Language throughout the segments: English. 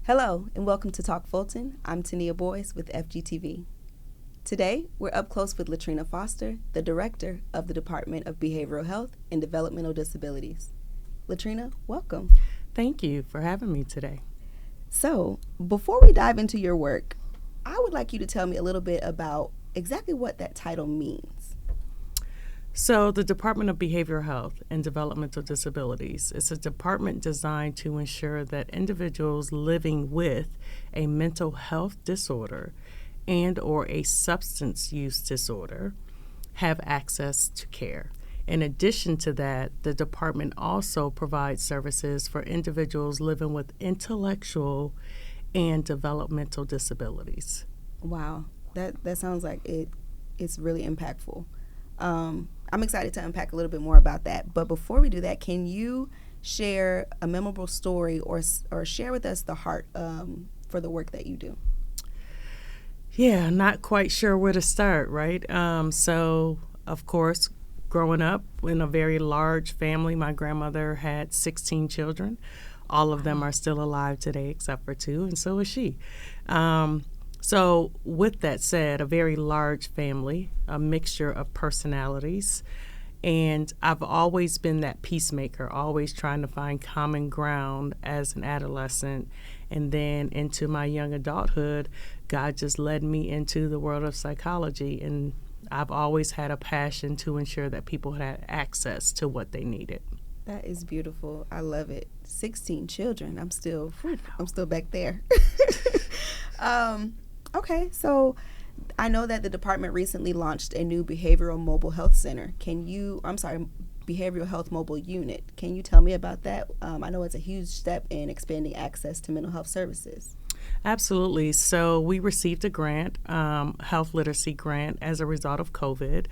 Hello, and welcome to Talk Fulton. I'm Tania Boyce with FGTV. Today, we're up close with Latrina Foster, the Director of the Department of Behavioral Health and Developmental Disabilities. Latrina, welcome. Thank you for having me today. So, before we dive into your work, I would like you to tell me a little bit about exactly what that title means. So, the Department of Behavioral Health and Developmental Disabilities is a department designed to ensure that individuals living with a mental health disorder and or a substance use disorder have access to care. In addition to that, the department also provides services for individuals living with intellectual and developmental disabilities. Wow, that sounds like it's really impactful. I'm excited to unpack a little bit more about that. But before we do that, can you share a memorable story or share with us the heart for the work that you do? Yeah, not quite sure where to start, right? So, of course, growing up in a very large family, my grandmother had 16 children. All of them are still alive today except for 2, and so is she. So with that said, a very large family, a mixture of personalities, and I've always been that peacemaker, always trying to find common ground as an adolescent. And then into my young adulthood, God just led me into the world of psychology, and I've always had a passion to ensure that people had access to what they needed. That is beautiful. I love it. 16 children. I'm still back there. Okay, so I know that the department recently launched a new behavioral mobile health center. Behavioral health mobile unit. Can you tell me about that? I know it's a huge step in expanding access to mental health services. Absolutely. So we received a grant, health literacy grant, as a result of COVID.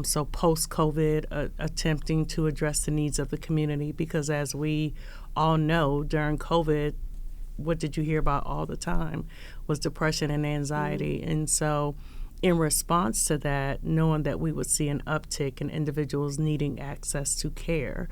So post-COVID, attempting to address the needs of the community, because as we all know, during COVID, what did you hear about all the time was depression and anxiety. And so in response to that, knowing that we would see an uptick in individuals needing access to care,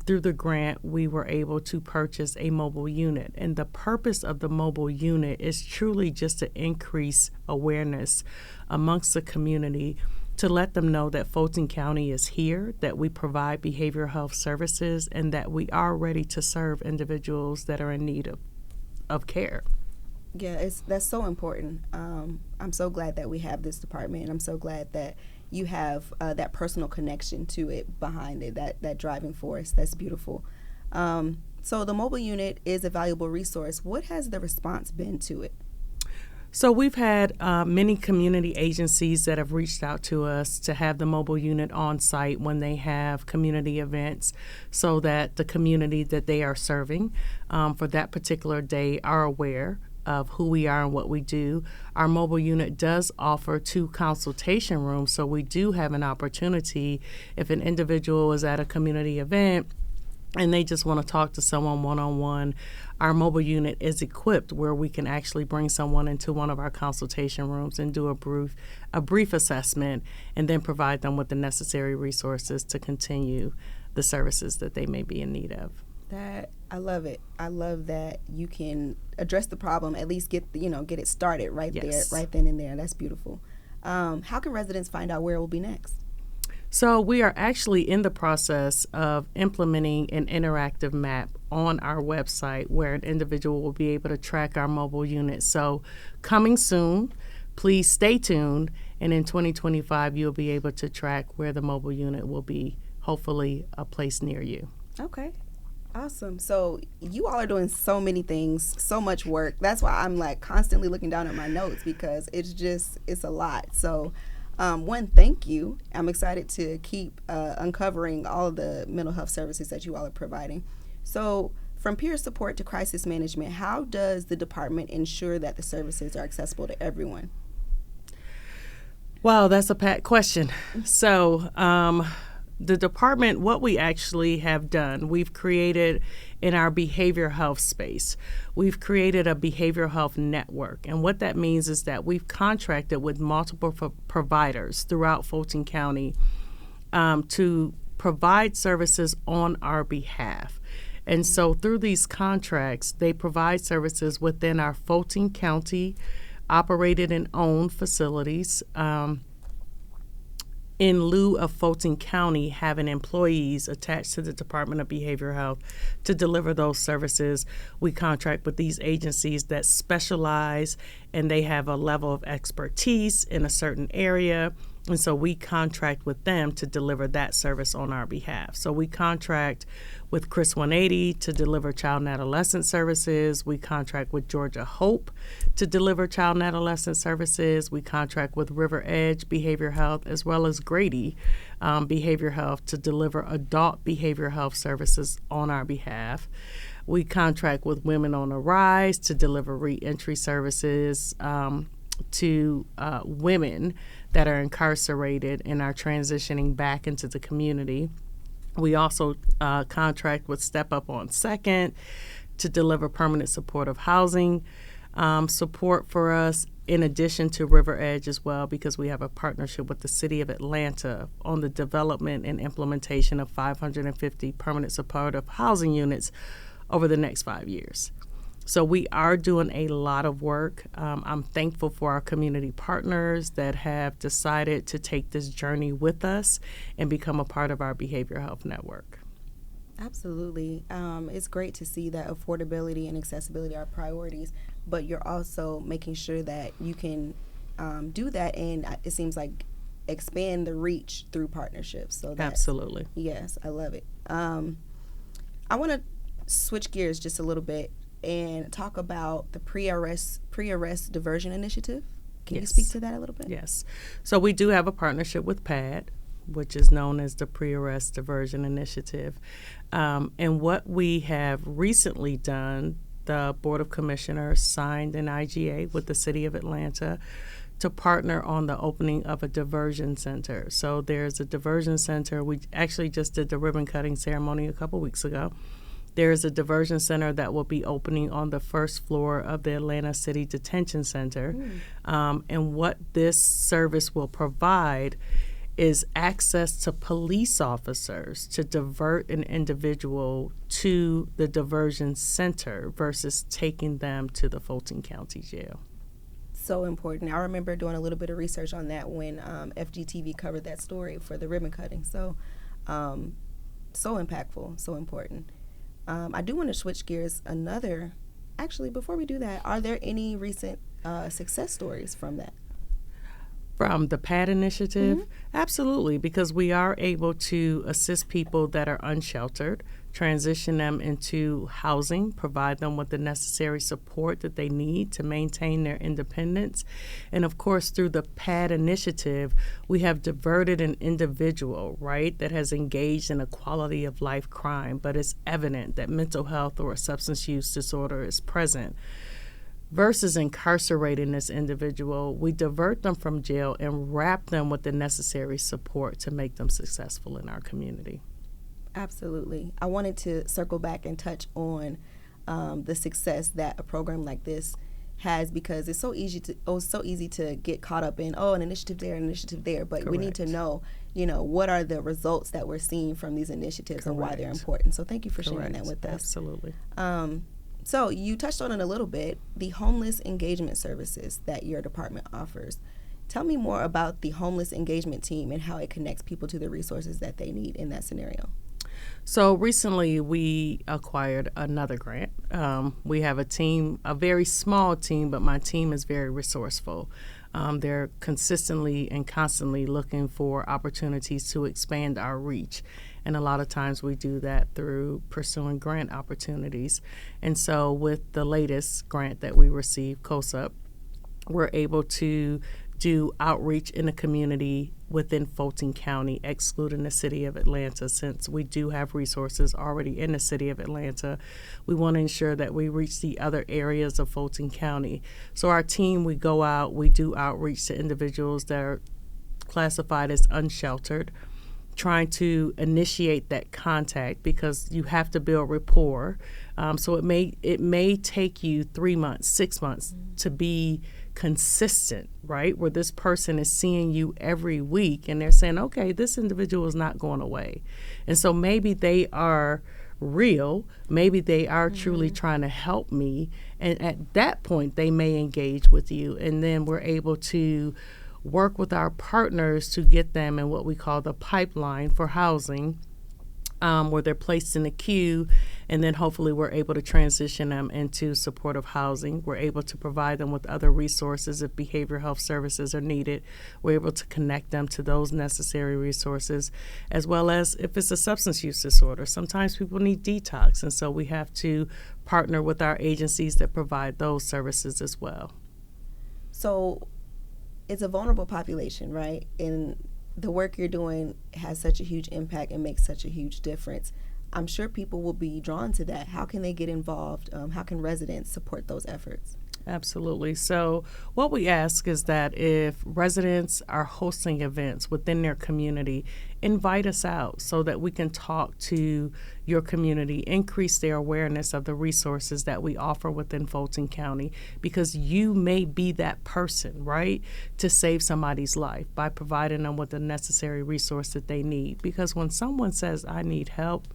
through the grant, we were able to purchase a mobile unit. And the purpose of the mobile unit is truly just to increase awareness amongst the community, to let them know that Fulton County is here, that we provide behavioral health services, and that we are ready to serve individuals that are in need of care. Yeah, that's so important. I'm so glad that we have this department, and I'm so glad that you have that personal connection to it behind it, that driving force. That's beautiful. So the mobile unit is a valuable resource. What has the response been to it? So we've had many community agencies that have reached out to us to have the mobile unit on site when they have community events, so that the community that they are serving for that particular day are aware of who we are and what we do. Our mobile unit does offer 2 consultation rooms, so we do have an opportunity if an individual is at a community event and they just want to talk to someone one-on-one. Our mobile unit is equipped where we can actually bring someone into one of our consultation rooms and do a brief assessment, and then provide them with the necessary resources to continue the services that they may be in need of. I love it. I love that you can address the problem, at least get it started right there, right then and there. That's beautiful. How can residents find out where it will be next? So we are actually in the process of implementing an interactive map on our website where an individual will be able to track our mobile unit. So coming soon, please stay tuned. And in 2025, you'll be able to track where the mobile unit will be, hopefully a place near you. Okay. Awesome. So you all are doing so many things, so much work. That's why I'm like constantly looking down at my notes, because it's a lot. So one, thank you. I'm excited to keep uncovering all of the mental health services that you all are providing. So from peer support to crisis management, how does the department ensure that the services are accessible to everyone? Wow, that's a packed question. So the department, what we actually have done, we've created in our behavioral health space, we've created a behavioral health network. And what that means is that we've contracted with multiple providers throughout Fulton County to provide services on our behalf. And so through these contracts, they provide services within our Fulton County operated and owned facilities. In lieu of Fulton County having employees attached to the Department of Behavioral Health to deliver those services, we contract with these agencies that specialize and they have a level of expertise in a certain area. And so we contract with them to deliver that service on our behalf. So we contract with Chris 180 to deliver child and adolescent services. We contract with Georgia Hope to deliver child and adolescent services. We contract with River Edge Behavioral Health as well as Grady Behavioral Health to deliver adult behavioral health services on our behalf. We contract with Women on the Rise to deliver reentry services to women that are incarcerated and are transitioning back into the community. We also contract with Step Up on Second to deliver permanent supportive housing support for us, in addition to River Edge as well, because we have a partnership with the City of Atlanta on the development and implementation of 550 permanent supportive housing units over the next 5 years. So we are doing a lot of work. I'm thankful for our community partners that have decided to take this journey with us and become a part of our behavioral health network. Absolutely. It's great to see that affordability and accessibility are priorities, but you're also making sure that you can do that, and it seems like expand the reach through partnerships. So that's, absolutely. Yes, I love it. I want to switch gears just a little bit and talk about the pre-arrest diversion initiative. Can you speak to that a little bit? Yes. So we do have a partnership with PAD, which is known as the Pre-Arrest Diversion Initiative. And what we have recently done, the Board of Commissioners signed an IGA with the City of Atlanta to partner on the opening of a diversion center. So there's a diversion center. We actually just did the ribbon cutting ceremony a couple weeks ago. There is a diversion center that will be opening on the first floor of the Atlanta City Detention Center. And what this service will provide is access to police officers to divert an individual to the diversion center versus taking them to the Fulton County Jail. So important. I remember doing a little bit of research on that when FGTV covered that story for the ribbon cutting. So impactful, so important. I do want to switch gears actually, before we do that, are there any recent success stories from that? From the PAD initiative? Absolutely, because we are able to assist people that are unsheltered, transition them into housing, provide them with the necessary support that they need to maintain their independence. And of course, through the PAD initiative, we have diverted an individual, right, that has engaged in a quality of life crime, but it's evident that mental health or a substance use disorder is present. Versus incarcerating this individual, we divert them from jail and wrap them with the necessary support to make them successful in our community. Absolutely. I wanted to circle back and touch on the success that a program like this has, because it's so easy to get caught up in an initiative there, but Correct. We need to know, what are the results that we're seeing from these initiatives Correct. and why they're important. So thank you for sharing Correct. that with us. Absolutely. So you touched on it a little bit, the homeless engagement services that your department offers. Tell me more about the homeless engagement team and how it connects people to the resources that they need in that scenario. So recently we acquired another grant. We have a team, a very small team, but my team is very resourceful. They're consistently and constantly looking for opportunities to expand our reach. And a lot of times we do that through pursuing grant opportunities. And so with the latest grant that we received, COSUP, we're able to do outreach in the community within Fulton County, excluding the City of Atlanta. Since we do have resources already in the City of Atlanta, we want to ensure that we reach the other areas of Fulton County. So our team, we go out, we do outreach to individuals that are classified as unsheltered, trying to initiate that contact because you have to build rapport. So it may take you 3 months, 6 months to be consistent, right? Where this person is seeing you every week and they're saying, okay, this individual is not going away. And so maybe they are real. Maybe they are truly trying to help me. And at that point, they may engage with you. And then we're able to work with our partners to get them in what we call the pipeline for housing, where they're placed in a queue, and then hopefully we're able to transition them into supportive housing. We're able to provide them with other resources if behavioral health services are needed. We're able to connect them to those necessary resources, as well as if it's a substance use disorder. Sometimes people need detox, and so we have to partner with our agencies that provide those services as well. So it's a vulnerable population, right? And the work you're doing has such a huge impact and makes such a huge difference. I'm sure people will be drawn to that. How can they get involved? How can residents support those efforts? Absolutely. So what we ask is that if residents are hosting events within their community, invite us out so that we can talk to your community, increase their awareness of the resources that we offer within Fulton County, because you may be that person, right, to save somebody's life by providing them with the necessary resource that they need. Because when someone says, I need help,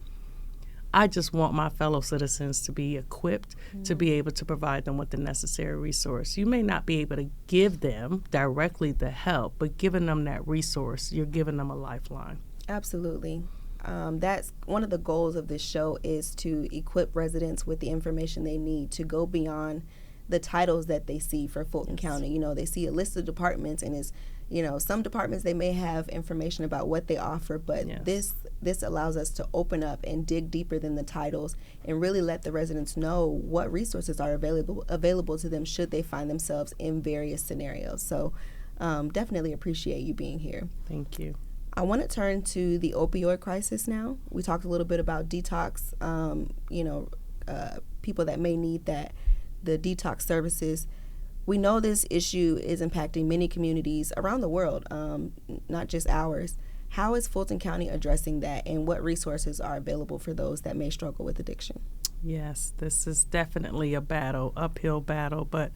I just want my fellow citizens to be equipped to be able to provide them with the necessary resource. You may not be able to give them directly the help, but giving them that resource, you're giving them a lifeline. Absolutely. That's one of the goals of this show, is to equip residents with the information they need to go beyond the titles that they see for Fulton County. You know, they see a list of departments, and it's, you know, some departments they may have information about what they offer, but this allows us to open up and dig deeper than the titles and really let the residents know what resources are available to them should they find themselves in various scenarios. So definitely appreciate you being here. Thank you. I want to turn to the opioid crisis now. We talked a little bit about detox, people that may need the detox services. We know this issue is impacting many communities around the world, not just ours. How is Fulton County addressing that, and what resources are available for those that may struggle with addiction? Yes, this is definitely a battle, uphill battle, but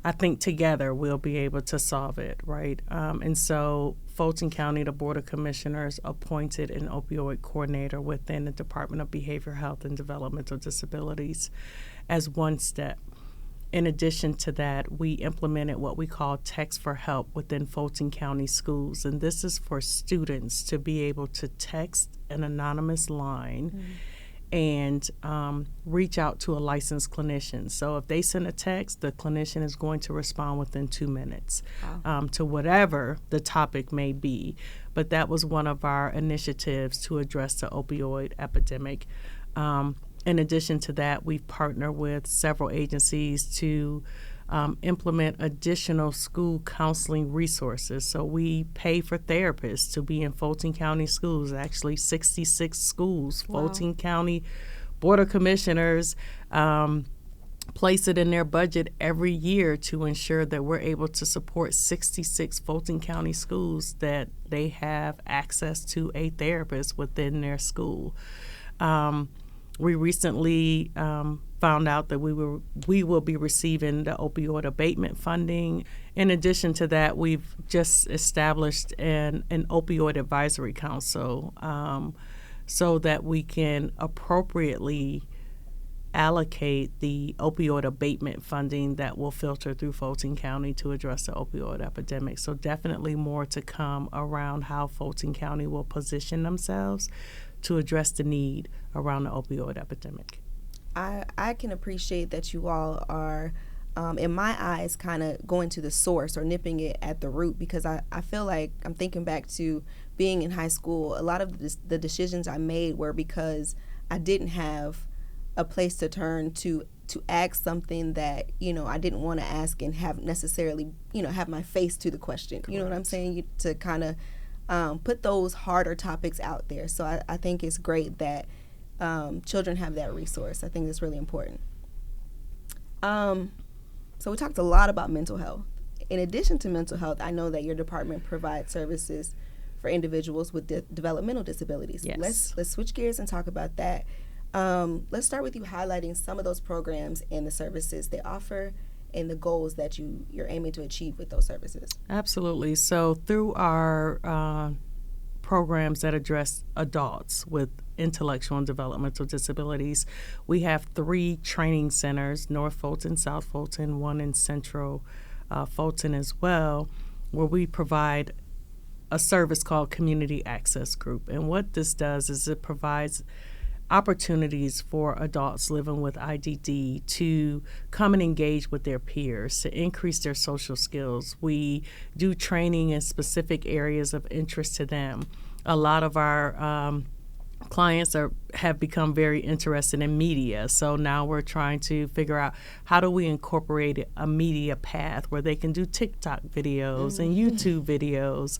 I think together we'll be able to solve it, right? And so Fulton County, the Board of Commissioners, appointed an opioid coordinator within the Department of Behavioral Health and Developmental Disabilities as one step. In addition to that, we implemented what we call Text for Help within Fulton County schools. And this is for students to be able to text an anonymous line and reach out to a licensed clinician. So if they send a text, the clinician is going to respond within 2 minutes to whatever the topic may be. But that was one of our initiatives to address the opioid epidemic. In addition to that, we've partnered with several agencies to implement additional school counseling resources. So we pay for therapists to be in Fulton County schools, actually 66 schools. Wow. Fulton County Board of Commissioners place it in their budget every year to ensure that we're able to support 66 Fulton County schools, that they have access to a therapist within their school. We recently found out that we will be receiving the opioid abatement funding. In addition to that, we've just established an opioid advisory council so that we can appropriately allocate the opioid abatement funding that will filter through Fulton County to address the opioid epidemic. So definitely more to come around how Fulton County will position themselves to address the need around the opioid epidemic. I can appreciate that you all are, in my eyes, kind of going to the source or nipping it at the root, because I feel like I'm thinking back to being in high school. A lot of the decisions I made were because I didn't have a place to turn to ask something that, I didn't want to ask and have necessarily, have my face to the question. Correct. You know what I'm saying? To kind of put those harder topics out there. So I think it's great that children have that resource. I think that's really important. So we talked a lot about mental health. In addition to mental health, I know that your department provides services for individuals with developmental disabilities. Yes. Let's switch gears and talk about that. Let's start with you highlighting some of those programs and the services they offer and the goals that you're aiming to achieve with those services. Absolutely. So through our programs that address adults with intellectual and developmental disabilities. We have 3 training centers, North Fulton, South Fulton, one in Central Fulton as well, where we provide a service called Community Access Group. And what this does is it provides opportunities for adults living with IDD to come and engage with their peers, to increase their social skills. We do training in specific areas of interest to them. A lot of our clients have become very interested in media, so now we're trying to figure out how do we incorporate a media path where they can do TikTok videos and YouTube videos.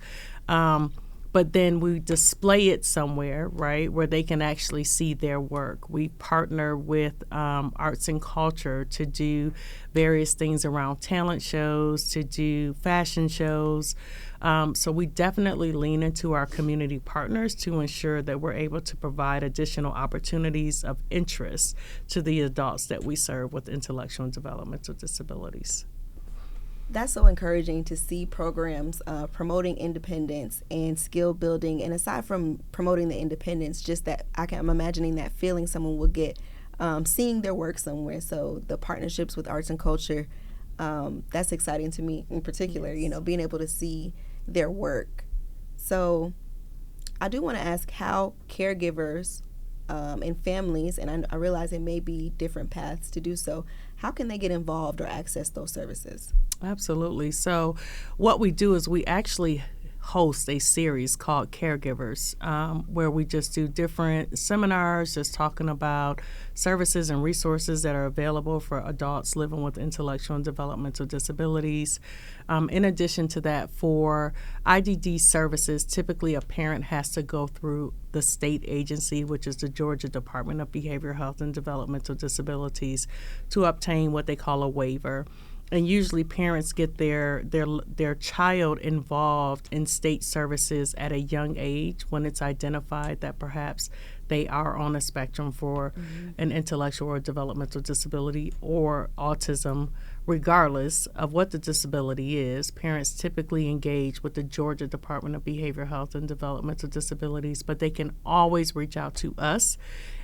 But then we display it somewhere, right, where they can actually see their work. We partner with arts and culture to do various things around talent shows, to do fashion shows. So we definitely lean into our community partners to ensure that we're able to provide additional opportunities of interest to the adults that we serve with intellectual and developmental disabilities. That's so encouraging to see programs promoting independence and skill building. And aside from promoting the independence, just that I'm imagining that feeling someone will get seeing their work somewhere. So the partnerships with arts and culture, that's exciting to me in particular, Yes. being able to see their work. So I do want to ask how caregivers and families, and I realize it may be different paths to do so, how can they get involved or access those services? Absolutely. So what we do is we actually host a series called Caregivers, where we just do different seminars just talking about services and resources that are available for adults living with intellectual and developmental disabilities. In addition to that, for IDD services, typically a parent has to go through the state agency, which is the Georgia Department of Behavioral Health and Developmental Disabilities, to obtain what they call a waiver. And usually parents get their child involved in state services at a young age when it's identified that perhaps they are on a spectrum for an intellectual or developmental disability or autism. Regardless of what the disability is, parents typically engage with the Georgia Department of Behavioral Health and Developmental Disabilities, but they can always reach out to us,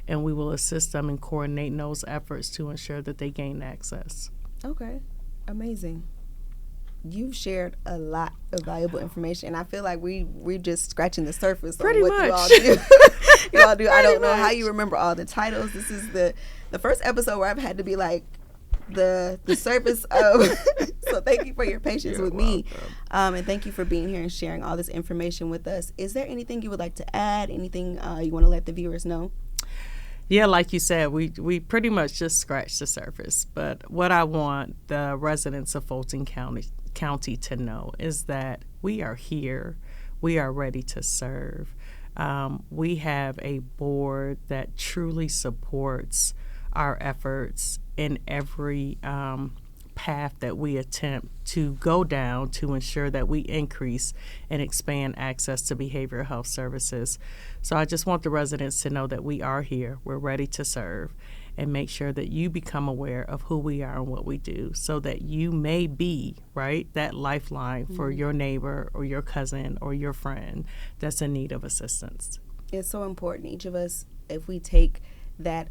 and we will assist them in coordinating those efforts to ensure that they gain access. Okay. Amazing. You've shared a lot of valuable information, and I feel like we're just scratching the surface Pretty on what much. you all do. You all do. I don't know Pretty how much. you remember all the titles. This is the first episode where I've had to be like the surface of. So thank you for your patience with me, and thank you for being here and sharing all this information with us. Is there anything you would like to add? Anything you want to let the viewers know? Yeah, like you said, we pretty much just scratched the surface. But what I want the residents of Fulton County to know is that we are here. We are ready to serve. We have a board that truly supports our efforts in every path that we attempt to go down to ensure that we increase and expand access to behavioral health services. So I just want the residents to know that we are here, we're ready to serve, and make sure that you become aware of who we are and what we do so that you may be, right, that lifeline for your neighbor or your cousin or your friend that's in need of assistance. It's so important. Each of us, if we take that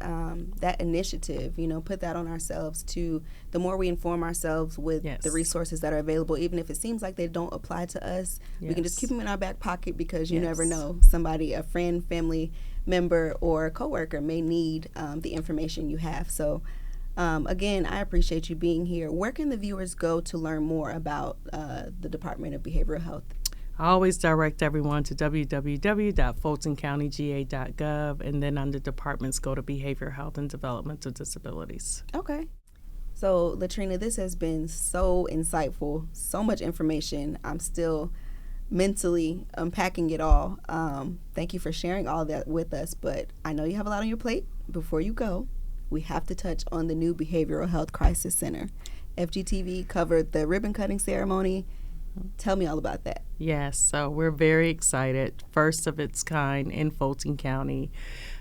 initiative, put that on ourselves to the more we inform ourselves with the resources that are available, even if it seems like they don't apply to us, we can just keep them in our back pocket because you never know. Somebody, a friend, family member, or a coworker may need the information you have. So again, I appreciate you being here. Where can the viewers go to learn more about the Department of Behavioral Health? I always direct everyone to www.fultoncountyga.gov, and then under departments, go to Behavioral Health and Developmental Disabilities. Okay. So, Latrina, this has been so insightful, so much information. I'm still mentally unpacking it all. Thank you for sharing all that with us, but I know you have a lot on your plate. Before you go, we have to touch on the new Behavioral Health Crisis Center. FGTV covered the ribbon cutting ceremony. Tell me all about that. Yes, so we're very excited. First of its kind in Fulton County.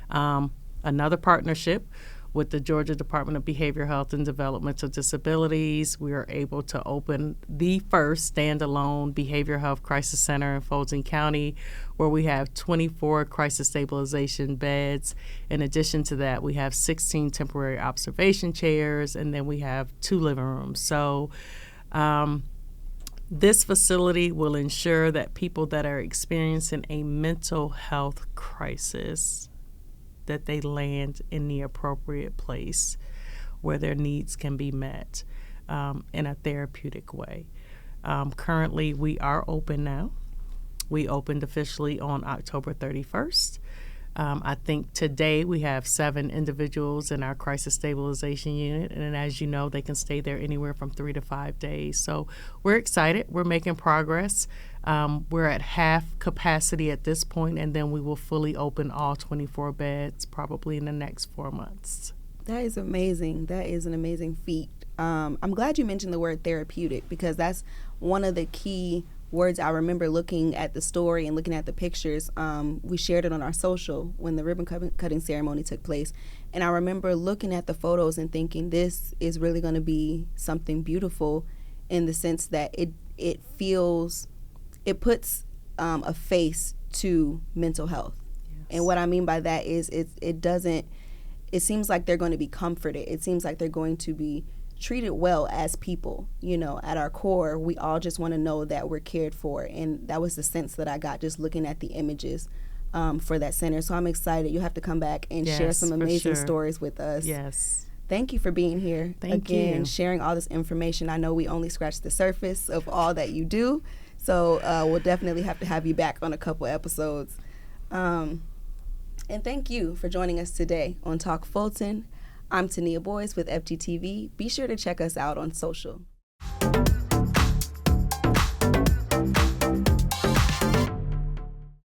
Another partnership with the Georgia Department of Behavioral Health and Developmental Disabilities, we are able to open the first standalone behavioral health crisis center in Fulton County, where we have 24 crisis stabilization beds. In addition to that, we have 16 temporary observation chairs, and then we have 2 living rooms. So this facility will ensure that people that are experiencing a mental health crisis, that they land in the appropriate place where their needs can be met in a therapeutic way. Currently, we are open now. We opened officially on October 31st. I think today we have 7 individuals in our crisis stabilization unit, and as you know, they can stay there anywhere from 3 to 5 days. So we're excited. We're making progress. We're at half capacity at this point, and then we will fully open all 24 beds probably in the next 4 months. That is amazing. That is an amazing feat. I'm glad you mentioned the word therapeutic, because that's one of the key words I remember looking at the story and looking at the pictures. We shared it on our social when the ribbon cutting ceremony took place. And I remember looking at the photos and thinking, this is really going to be something beautiful, in the sense that it puts a face to mental health. Yes. And what I mean by that is it seems like they're going to be comforted. It seems like they're going to be treated well as people. At our core, we all just want to know that we're cared for, and that was the sense that I got just looking at the images for that center. So I'm excited. You'll have to come back and share some amazing stories with us. Yes. Thank you for being here. Thank you. Sharing all this information. I know we only scratched the surface of all that you do, so we'll definitely have to have you back on a couple episodes. And thank you for joining us today on Talk Fulton. I'm Tania Boyes with FGTV. Be sure to check us out on social.